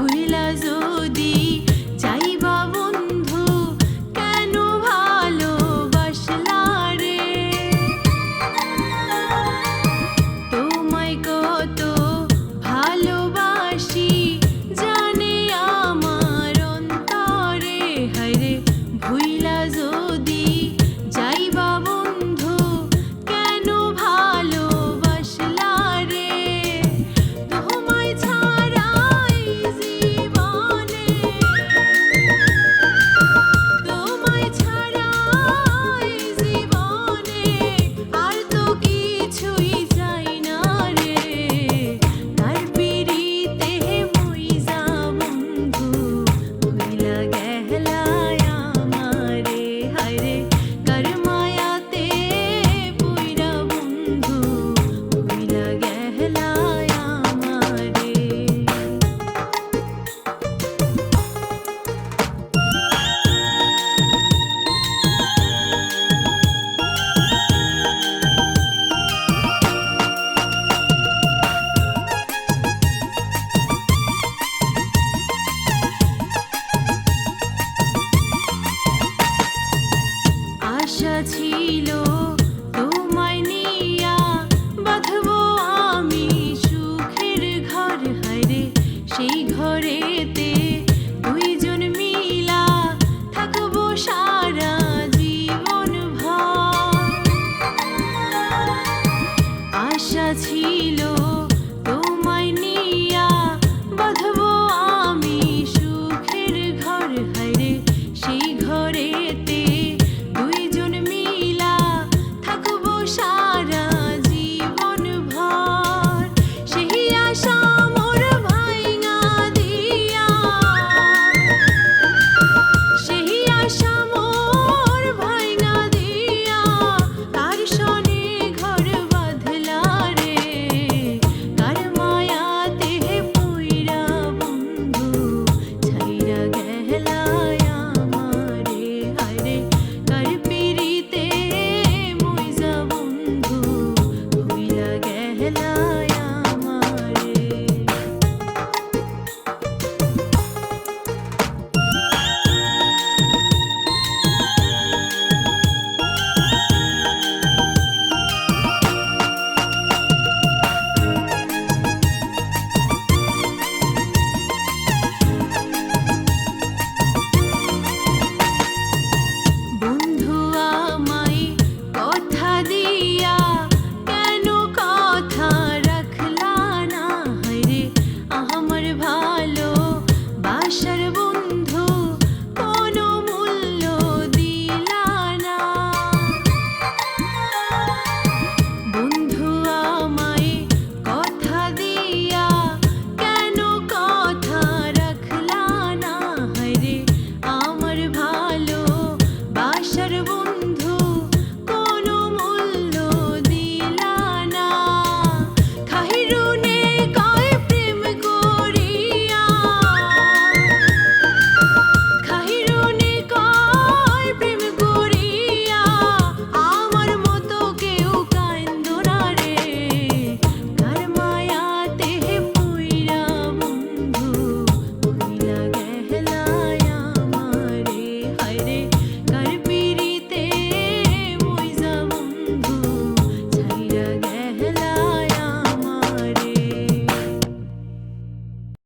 ভুইলা যদি যাইবা বন্ধু কেন ভালোবাসলা রে তোমায় কত ভালোবাসি জানে আমার অন্তরে হায়রে ভুইলা যদি যাইবা বন্ধু কেন ভালোবাসলা রে তোমায় ছাড়াই জীবনে তোমায় ছাড়াই জীবনে আর তো কিছুই চাই না রে কার পিরিতে মইজা বন্ধু ভুইলা গেলা আমারে হায়রে কার মায়াতে পুইরা বন্ধু ভুইলা গেলা আমারে আশা ছিল তোমায় নিয়া বাঁধবো আমি সুখের ঘর হায়রে সেই ঘরেতে